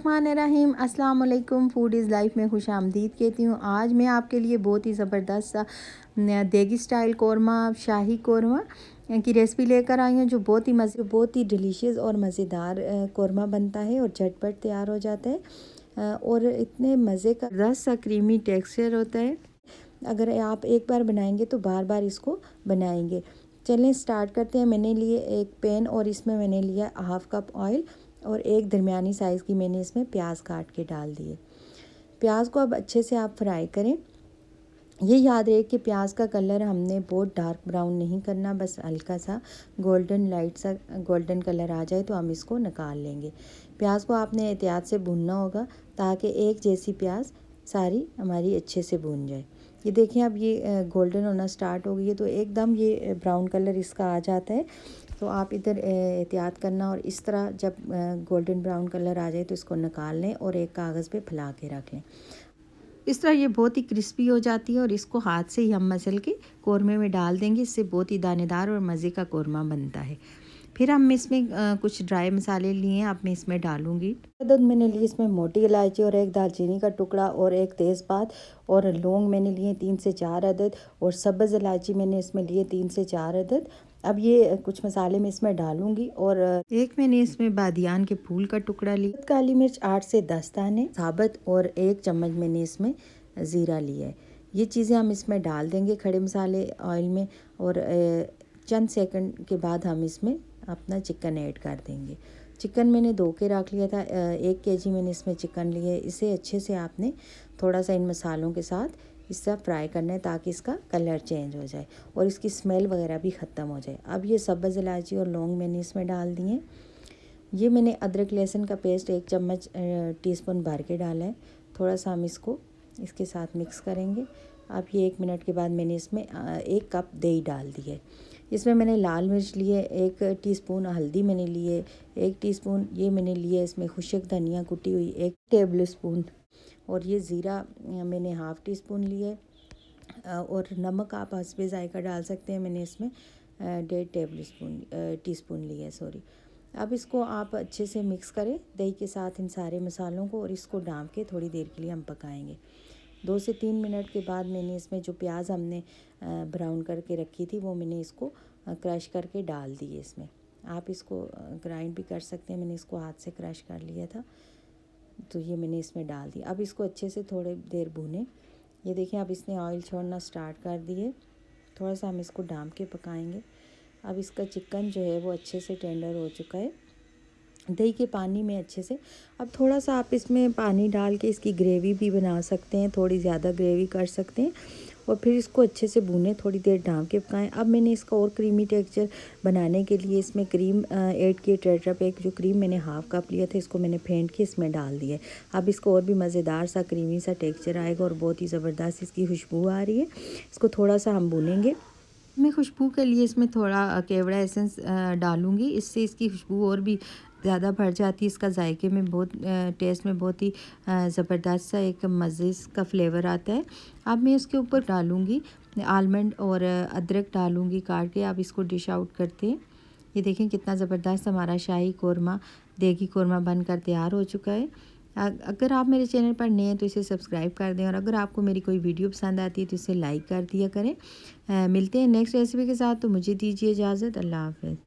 बिस्मिल्लाहिर्रहमानिर्रहीम। अस्सलाम वालेकुम। फूड इज़ लाइफ में खुश आमदीद कहती हूँ। आज मैं आपके लिए बहुत ही ज़बरदस्त सा देगी स्टाइल कौरमा, शाही कौरमा की रेसिपी लेकर आई हूँ, जो बहुत ही डिलीशियस और मज़ेदार कौरमा बनता है और झटपट तैयार हो जाता है और इतने मज़े का रस सा क्रीमी टेक्सचर होता है। अगर आप एक बार बनाएंगे तो बार बार इसको बनाएंगे। चलें स्टार्ट करते हैं। मैंने लिए एक पैन और इसमें मैंने लिया हाफ़ कप ऑयल और एक दरमियानी साइज़ की मैंने इसमें प्याज काट के डाल दिए। प्याज को अब अच्छे से आप फ्राई करें। ये याद रहे कि प्याज का कलर हमने बहुत डार्क ब्राउन नहीं करना, बस हल्का सा गोल्डन लाइट सा गोल्डन कलर आ जाए तो हम इसको निकाल लेंगे। प्याज को आपने एहतियात से भूनना होगा ताकि एक जैसी प्याज सारी हमारी अच्छे से भून जाए। ये देखिए अब ये गोल्डन होना स्टार्ट हो गई है, तो एकदम ये ब्राउन कलर इसका आ जाता है। तो आप इधर एहतियात करना और इस तरह जब गोल्डन ब्राउन कलर आ जाए तो इसको निकाल लें और एक कागज़ पे फैला के रख लें। इस तरह ये बहुत ही क्रिस्पी हो जाती है और इसको हाथ से ही हम मसल के कौरमे में डाल देंगे। इससे बहुत ही दानेदार और मज़े का कौरमा बनता है। फिर हम इसमें कुछ ड्राई मसाले लिए हैं, अब मैं इसमें डालूँगी। अदद मैंने ली इसमें मोटी इलायची और एक दालचीनी का टुकड़ा और एक तेज़पात और लौंग मैंने लिए 3 से 4 अदद और सब्ज़ इलायची मैंने इसमें लिए 3 से 4 अदद। अब ये कुछ मसाले मैं इसमें डालूँगी और एक मैंने इसमें बादियान के फूल का टुकड़ा लिया, काली मिर्च 8 से 10 दाने साबुत और 1 चम्मच मैंने इसमें ज़ीरा लिया है। ये चीज़ें हम इसमें डाल देंगे खड़े मसाले ऑयल में और चंद सेकंड के बाद हम इसमें अपना चिकन ऐड कर देंगे। चिकन मैंने धो के रख लिया था, 1 केजी मैंने इसमें चिकन लिया है। इसे अच्छे से आपने थोड़ा सा इन मसालों के साथ इसका फ्राई करना है ताकि इसका कलर चेंज हो जाए और इसकी स्मेल वगैरह भी ख़त्म हो जाए। अब ये सब्ज़ इलायची और लौंग मैंने इसमें डाल दिए। ये मैंने अदरक लहसुन का पेस्ट 1 चम्मच टीस्पून भर के डाला है। थोड़ा सा हम इसको इसके साथ मिक्स करेंगे। अब ये 1 मिनट के बाद मैंने इसमें 1 कप दही डाल दी है। इसमें मैंने लाल मिर्च लिए, 1 टीस्पून हल्दी मैंने लिए, 1 टीस्पून ये मैंने लिए इसमें खुशक धनिया कुटी हुई 1 टेबल स्पून और ये ज़ीरा मैंने हाफ़ टी स्पून लिए और नमक आप हस्बे ज़ायका डाल सकते हैं। मैंने इसमें 1.5 टीस्पून लिया है, सॉरी। अब इसको आप अच्छे से मिक्स करें दही के साथ इन सारे मसालों को और इसको डाल के थोड़ी देर के लिए हम पकाएंगे। 2 से 3 मिनट के बाद मैंने इसमें जो प्याज हमने ब्राउन करके रखी थी वो मैंने इसको क्रश करके डाल दी है इसमें। आप इसको ग्राइंड भी कर सकते हैं, मैंने इसको हाथ से क्रश कर लिया था तो ये मैंने इसमें डाल दिया। अब इसको अच्छे से थोड़ी देर भूनें। ये देखिए अब इसने ऑयल छोड़ना स्टार्ट कर दिए। थोड़ा सा हम इसको ढाँप के पकाएंगे। अब इसका चिकन जो है वो अच्छे से टेंडर हो चुका है दही के पानी में अच्छे से। अब थोड़ा सा आप इसमें पानी डाल के इसकी ग्रेवी भी बना सकते हैं, थोड़ी ज़्यादा ग्रेवी कर सकते हैं और फिर इसको अच्छे से भूनें, थोड़ी देर ढाँप के पकाएं। अब मैंने इसका और क्रीमी टेक्सचर बनाने के लिए इसमें क्रीम ऐड की। टेट्रा पैक जो क्रीम मैंने हाफ़ कप लिया था इसको मैंने फेंट के इसमें डाल दिया। अब इसको और भी मज़ेदार सा क्रीमी सा टेक्सचर आएगा और बहुत ही ज़बरदस्त इसकी खुशबू आ रही है। इसको थोड़ा सा हम भूनेंगे। मैं खुशबू के लिए इसमें थोड़ा केवड़ा एसेंस डालूँगी, इससे इसकी खुशबू और भी ज़्यादा बढ़ जाती है। इसका जायके में बहुत टेस्ट में बहुत ही ज़बरदस्त सा एक मज़े का फ्लेवर आता है। अब मैं इसके ऊपर डालूँगी आलमंड और अदरक डालूँगी काट के। अब इसको डिश आउट करते हैं। ये देखें कितना ज़बरदस्त हमारा शाही कौरमा देगी कौरमा बनकर तैयार हो चुका है। अगर आप मेरे चैनल पर नए हैं तो इसे सब्सक्राइब कर दें और अगर आपको मेरी कोई वीडियो पसंद आती है तो इसे लाइक कर दिया करें। मिलते हैं नेक्स्ट रेसिपी के साथ, तो मुझे दीजिए इजाज़त। अल्लाह हाफ़िज़।